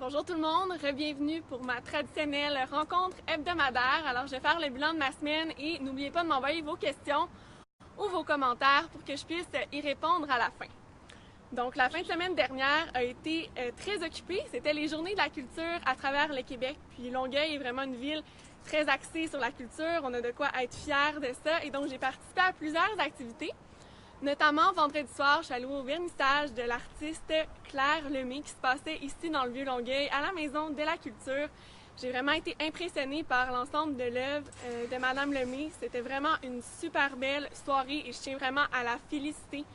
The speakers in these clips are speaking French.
Bonjour tout le monde, re-bienvenue pour ma traditionnelle rencontre hebdomadaire. Alors je vais faire le bilan de ma semaine et n'oubliez pas de m'envoyer vos questions ou vos commentaires pour que je puisse y répondre à la fin. Donc la fin de semaine dernière a été très occupée. C'était les journées de la culture à travers le Québec. Puis Longueuil est vraiment une ville très axée sur la culture. On a de quoi être fiers de ça. Et donc j'ai participé à plusieurs activités. Notamment, vendredi soir, je suis allée au vernissage de l'artiste Claire Lemay qui se passait ici dans le Vieux-Longueuil, à la Maison de la Culture. J'ai vraiment été impressionnée par l'ensemble de l'œuvre de Madame Lemay. C'était vraiment une super belle soirée et je tiens vraiment à la féliciter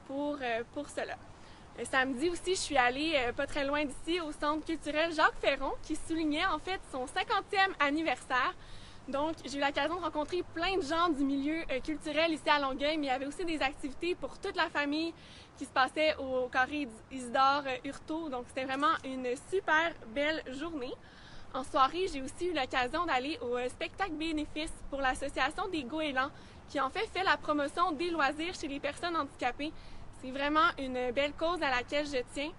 pour cela. Samedi aussi, je suis allée pas très loin d'ici au Centre culturel Jacques Ferron qui soulignait en fait son 50e anniversaire. Donc, j'ai eu l'occasion de rencontrer plein de gens du milieu culturel ici à Longueuil, mais il y avait aussi des activités pour toute la famille qui se passaient au carré Isidore Hurtaud. Donc, c'était vraiment une super belle journée. En soirée, j'ai aussi eu l'occasion d'aller au spectacle bénéfice pour l'Association des Goélands, qui en fait la promotion des loisirs chez les personnes handicapées. C'est vraiment une belle cause à laquelle je tiens.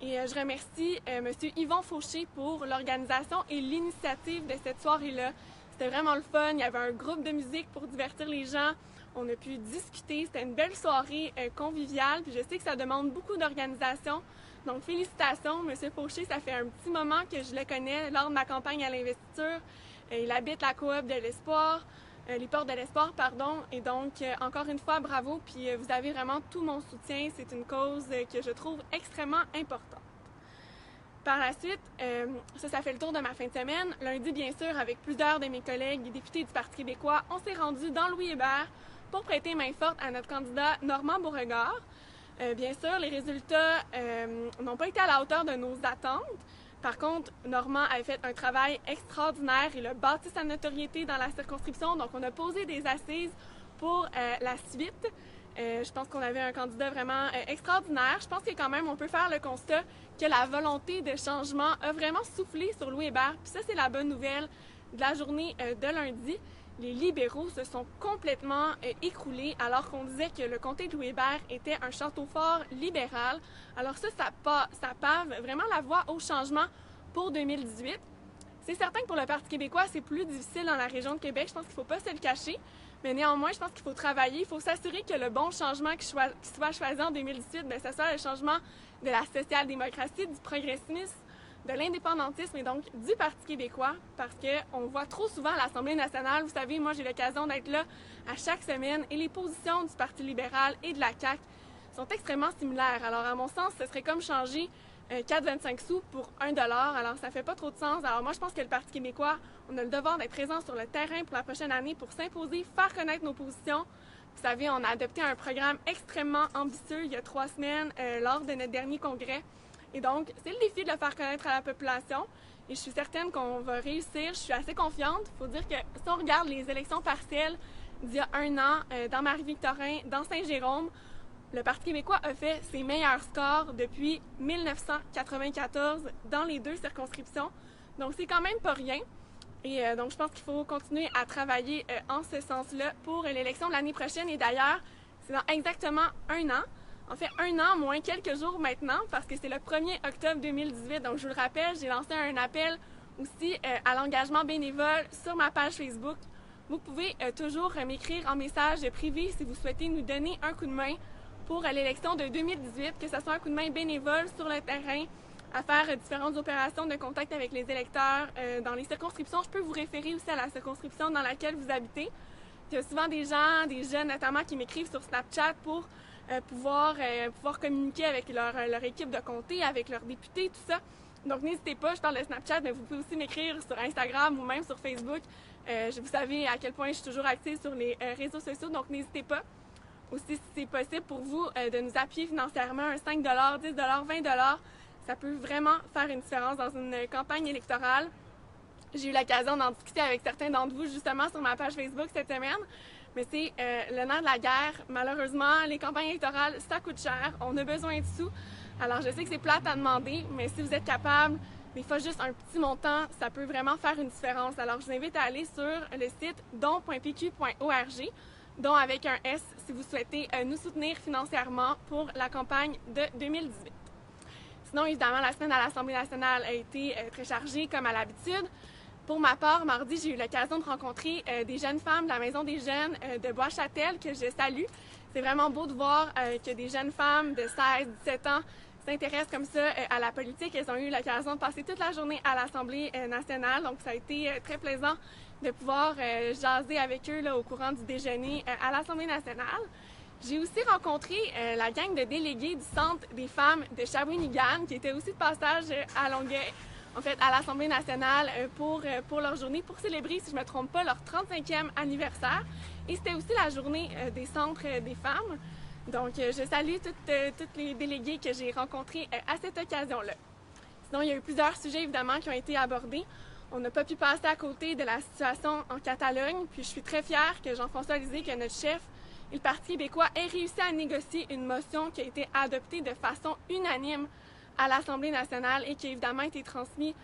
Et je remercie M. Yvon Fauché pour l'organisation et l'initiative de cette soirée-là. C'était vraiment le fun. Il y avait un groupe de musique pour divertir les gens. On a pu discuter. C'était une belle soirée conviviale. Puis je sais que ça demande beaucoup d'organisation. Donc, félicitations, M. Fauché. Ça fait un petit moment que je le connais lors de ma campagne à l'investiture. Il habite la coop de l'Espoir, les portes de l'Espoir, pardon. Et donc, encore une fois, bravo. Puis vous avez vraiment tout mon soutien. C'est une cause que je trouve extrêmement importante. Par la suite, ça fait le tour de ma fin de semaine. Lundi, bien sûr, avec plusieurs de mes collègues et députés du Parti québécois, on s'est rendu dans Louis-Hébert pour prêter main forte à notre candidat Normand Beauregard. Bien sûr, les résultats n'ont pas été à la hauteur de nos attentes. Par contre, Normand a fait un travail extraordinaire. Il a bâti sa notoriété dans la circonscription. Donc, on a posé des assises pour la suite. Je pense qu'on avait un candidat vraiment extraordinaire. Je pense que quand même, on peut faire le constat que la volonté de changement a vraiment soufflé sur Louis-Hébert. Puis ça, c'est la bonne nouvelle de la journée de lundi. Les libéraux se sont complètement écroulés alors qu'on disait que le comté de Louis-Hébert était un château fort libéral. Alors ça pave vraiment la voie au changement pour 2018. C'est certain que pour le Parti québécois, c'est plus difficile dans la région de Québec. Je pense qu'il ne faut pas se le cacher. Mais néanmoins, je pense qu'il faut travailler. Il faut s'assurer que le bon changement qui soit choisi en 2018, bien, ce soit le changement de la social-démocratie, du progressisme, de l'indépendantisme et donc du Parti québécois. Parce qu'on voit trop souvent à l'Assemblée nationale, vous savez, moi j'ai l'occasion d'être là à chaque semaine et les positions du Parti libéral et de la CAQ sont extrêmement similaires. Alors à mon sens, ce serait comme changer 4,25 sous pour 1 $. Alors, ça fait pas trop de sens. Alors, moi, je pense que le Parti québécois, on a le devoir d'être présent sur le terrain pour la prochaine année pour s'imposer, faire connaître nos positions. Vous savez, on a adopté un programme extrêmement ambitieux il y a 3 semaines lors de notre dernier congrès. Et donc, c'est le défi de le faire connaître à la population. Et je suis certaine qu'on va réussir. Je suis assez confiante. Il faut dire que si on regarde les élections partielles d'il y a 1 an dans Marie-Victorin, dans Saint-Jérôme, le Parti québécois a fait ses meilleurs scores depuis 1994 dans les 2 circonscriptions. Donc, c'est quand même pas rien. Et donc, je pense qu'il faut continuer à travailler en ce sens-là pour l'élection de l'année prochaine. Et d'ailleurs, c'est dans exactement 1 an. En fait, 1 an moins quelques jours maintenant parce que c'est le 1er octobre 2018. Donc, je vous le rappelle, j'ai lancé un appel aussi à l'engagement bénévole sur ma page Facebook. Vous pouvez toujours m'écrire en message privé si vous souhaitez nous donner un coup de main pour l'élection de 2018, que ce soit un coup de main bénévole sur le terrain, à faire différentes opérations de contact avec les électeurs dans les circonscriptions. Je peux vous référer aussi à la circonscription dans laquelle vous habitez. Il y a souvent des gens, des jeunes notamment, qui m'écrivent sur Snapchat pour pouvoir communiquer avec leur équipe de comté, avec leurs députés, tout ça. Donc n'hésitez pas, je parle de Snapchat, mais vous pouvez aussi m'écrire sur Instagram ou même sur Facebook. Vous savez à quel point je suis toujours active sur les réseaux sociaux, donc n'hésitez pas. Aussi, si c'est possible pour vous de nous appuyer financièrement, un 5 $, 10 $, 20 $, ça peut vraiment faire une différence dans une campagne électorale. J'ai eu l'occasion d'en discuter avec certains d'entre vous justement sur ma page Facebook cette semaine. Mais c'est le nerf de la guerre. Malheureusement, les campagnes électorales, ça coûte cher. On a besoin de sous. Alors, je sais que c'est plate à demander, mais si vous êtes capable, des fois juste un petit montant, ça peut vraiment faire une différence. Alors, je vous invite à aller sur le site don.pq.org, don avec un S, si vous souhaitez nous soutenir financièrement pour la campagne de 2018. Sinon, évidemment, la semaine à l'Assemblée nationale a été très chargée, comme à l'habitude. Pour ma part, mardi, j'ai eu l'occasion de rencontrer des jeunes femmes de la Maison des jeunes de Bois-Châtel, que je salue. C'est vraiment beau de voir que des jeunes femmes de 16, 17 ans s'intéressent comme ça à la politique. Elles ont eu l'occasion de passer toute la journée à l'Assemblée nationale, donc ça a été très plaisant de pouvoir jaser avec eux là, au courant du déjeuner à l'Assemblée nationale. J'ai aussi rencontré la gang de délégués du Centre des femmes de Shawinigan, qui était aussi de passage à Longueuil, en fait, à l'Assemblée nationale pour leur journée, pour célébrer, si je ne me trompe pas, leur 35e anniversaire. Et c'était aussi la journée des centres des femmes. Donc, je salue toutes les délégués que j'ai rencontrés à cette occasion-là. Sinon, il y a eu plusieurs sujets, évidemment, qui ont été abordés. On n'a pas pu passer à côté de la situation en Catalogne, puis je suis très fière que Jean-François Lisée, que notre chef et le Parti québécois, ait réussi à négocier une motion qui a été adoptée de façon unanime à l'Assemblée nationale et qui a évidemment été transmise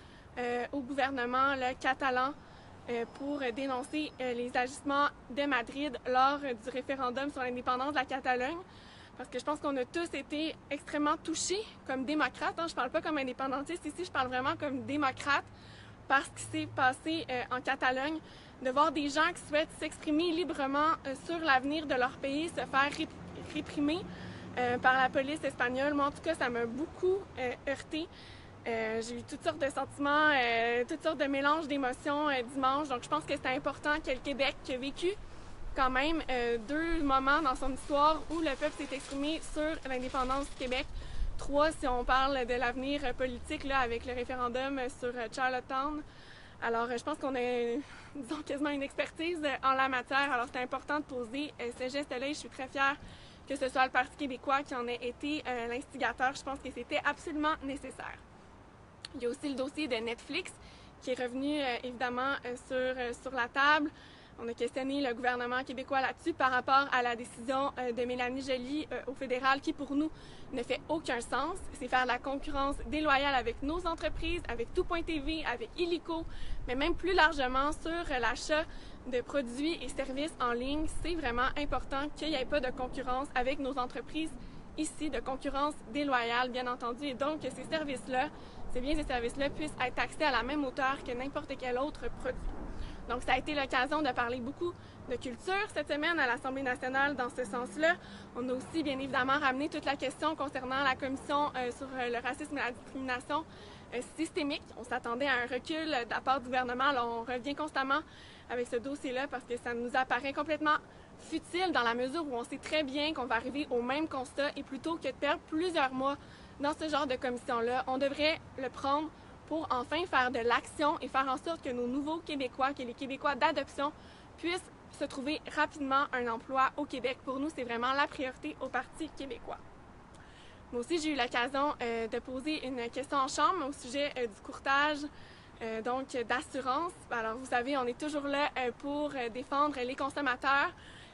au gouvernement catalan pour dénoncer les agissements de Madrid lors du référendum sur l'indépendance de la Catalogne. Parce que je pense qu'on a tous été extrêmement touchés comme démocrates. Je ne parle pas comme indépendantiste ici, je parle vraiment comme démocrate par ce qui s'est passé en Catalogne, de voir des gens qui souhaitent s'exprimer librement sur l'avenir de leur pays se faire réprimer par la police espagnole. Moi, en tout cas, ça m'a beaucoup heurtée. J'ai eu toutes sortes de sentiments, toutes sortes de mélanges d'émotions dimanche. Donc, je pense que c'est important que le Québec qui a vécu quand même deux moments dans son histoire où le peuple s'est exprimé sur l'indépendance du Québec. 3, si on parle de l'avenir politique là, avec le référendum sur Charlottetown. Alors, je pense qu'on a, disons, quasiment une expertise en la matière. Alors, c'est important de poser ce geste-là et je suis très fière que ce soit le Parti québécois qui en ait été l'instigateur. Je pense que c'était absolument nécessaire. Il y a aussi le dossier de Netflix qui est revenu évidemment sur la table. On a questionné le gouvernement québécois là-dessus par rapport à la décision de Mélanie Joly au fédéral qui, pour nous, ne fait aucun sens. C'est faire de la concurrence déloyale avec nos entreprises, avec Tout.tv, avec Illico, mais même plus largement sur l'achat de produits et services en ligne. C'est vraiment important qu'il n'y ait pas de concurrence avec nos entreprises ici, de concurrence déloyale, bien entendu, et donc que ces services-là, ces biens et services-là puissent être taxés à la même hauteur que n'importe quel autre produit. Donc, ça a été l'occasion de parler beaucoup de culture cette semaine à l'Assemblée nationale dans ce sens-là. On a aussi, bien évidemment, ramené toute la question concernant la commission sur le racisme et la discrimination systémique. On s'attendait à un recul de la part du gouvernement. Alors, on revient constamment avec ce dossier-là parce que ça nous apparaît complètement futile dans la mesure où on sait très bien qu'on va arriver au même constat et plutôt que de perdre plusieurs mois dans ce genre de commission-là, on devrait le prendre pour enfin faire de l'action et faire en sorte que nos nouveaux Québécois, que les Québécois d'adoption, puissent se trouver rapidement un emploi au Québec. Pour nous, c'est vraiment la priorité au Parti québécois. Moi aussi, j'ai eu l'occasion de poser une question en chambre au sujet du courtage, donc d'assurance. Alors, vous savez, on est toujours là pour défendre les consommateurs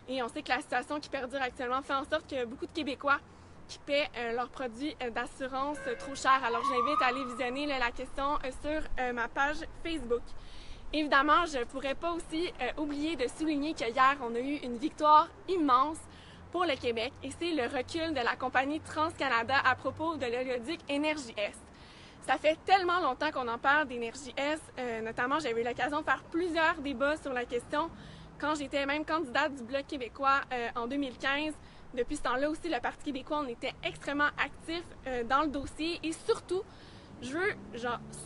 et on sait que la situation qui perdure actuellement fait en sorte que beaucoup de Québécois qui paient leurs produits d'assurance trop cher. Alors, je l'invite à aller visionner la question sur ma page Facebook. Évidemment, je ne pourrais pas aussi oublier de souligner qu'hier, on a eu une victoire immense pour le Québec et c'est le recul de la compagnie TransCanada à propos de l'oléoduc Énergie Est. Ça fait tellement longtemps qu'on en parle d'Énergie Est, notamment j'avais eu l'occasion de faire plusieurs débats sur la question quand j'étais même candidate du Bloc québécois en 2015. Depuis ce temps-là aussi, le Parti québécois, on était extrêmement actifs dans le dossier et surtout, je veux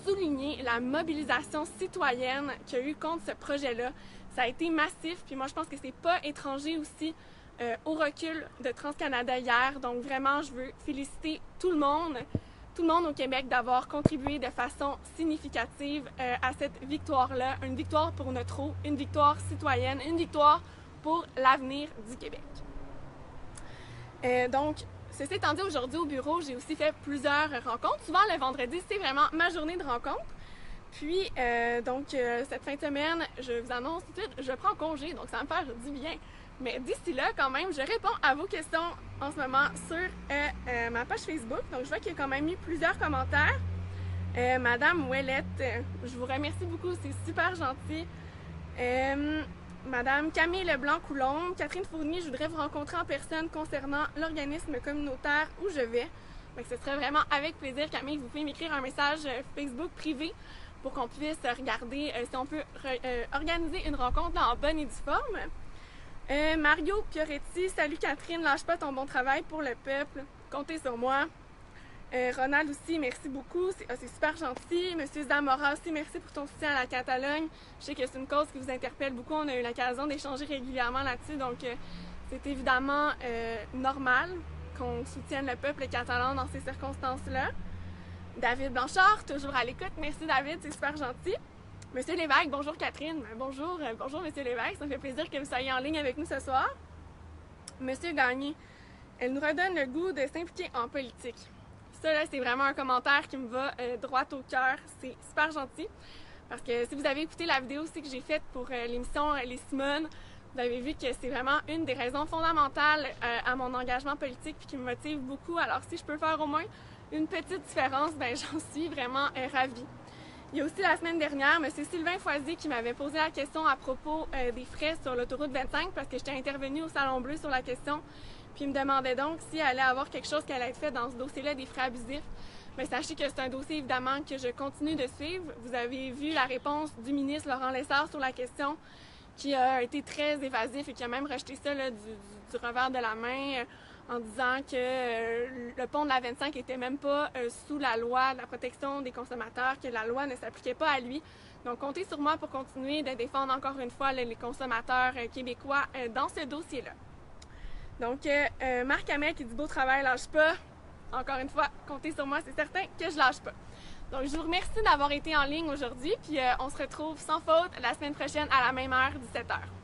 souligner la mobilisation citoyenne qu'il y a eu contre ce projet-là. Ça a été massif, puis moi je pense que c'est pas étranger aussi au recul de TransCanada hier. Donc vraiment, je veux féliciter tout le monde au Québec d'avoir contribué de façon significative à cette victoire-là. Une victoire pour notre eau, une victoire citoyenne, une victoire pour l'avenir du Québec. Donc, ceci étant dit, aujourd'hui au bureau, j'ai aussi fait plusieurs rencontres. Souvent, le vendredi, c'est vraiment ma journée de rencontre. Puis, cette fin de semaine, je vous annonce tout de suite, je prends congé, donc ça va me faire du bien. Mais d'ici là, quand même, je réponds à vos questions en ce moment sur ma page Facebook. Donc, je vois qu'il y a quand même eu plusieurs commentaires. Madame Ouellette, je vous remercie beaucoup, c'est super gentil. Madame Camille Leblanc-Coulombe, Catherine Fournier, je voudrais vous rencontrer en personne concernant l'organisme communautaire où je vais. Donc, ce serait vraiment avec plaisir, Camille, que vous pouvez m'écrire un message Facebook privé pour qu'on puisse regarder si on peut organiser une rencontre là, en bonne et due forme. Mario Pioretti, salut Catherine, lâche pas ton bon travail pour le peuple, comptez sur moi. Ronald aussi, merci beaucoup, c'est super gentil. Monsieur Zamora aussi, merci pour ton soutien à la Catalogne. Je sais que c'est une cause qui vous interpelle beaucoup, on a eu l'occasion d'échanger régulièrement là-dessus, donc c'est évidemment normal qu'on soutienne le peuple catalan dans ces circonstances-là. David Blanchard, toujours à l'écoute, merci David, c'est super gentil. Monsieur Lévesque, bonjour Catherine, bonjour Monsieur Lévesque, ça me fait plaisir que vous soyez en ligne avec nous ce soir. Monsieur Gagné, elle nous redonne le goût de s'impliquer en politique. Ça, là, c'est vraiment un commentaire qui me va droit au cœur. C'est super gentil. Parce que si vous avez écouté la vidéo aussi que j'ai faite pour l'émission Les Simones, vous avez vu que c'est vraiment une des raisons fondamentales à mon engagement politique puis qui me motive beaucoup. Alors, si je peux faire au moins une petite différence, ben j'en suis vraiment ravie. Il y a aussi la semaine dernière, M. Sylvain Foisy qui m'avait posé la question à propos des frais sur l'autoroute 25 parce que j'étais intervenue au Salon Bleu sur la question. Puis il me demandait donc s'il allait avoir quelque chose qui allait être fait dans ce dossier-là des frais abusifs. Mais sachez que c'est un dossier évidemment que je continue de suivre. Vous avez vu la réponse du ministre Laurent Lessard sur la question qui a été très évasif et qui a même rejeté ça là, du revers de la main en disant que le pont de la 25 n'était même pas sous la loi de la protection des consommateurs, que la loi ne s'appliquait pas à lui. Donc comptez sur moi pour continuer de défendre encore une fois les consommateurs québécois dans ce dossier-là. Donc, Marc Hamel qui dit beau travail, lâche pas. Encore une fois, comptez sur moi, c'est certain que je lâche pas. Donc, je vous remercie d'avoir été en ligne aujourd'hui, puis on se retrouve sans faute la semaine prochaine à la même heure, 17h.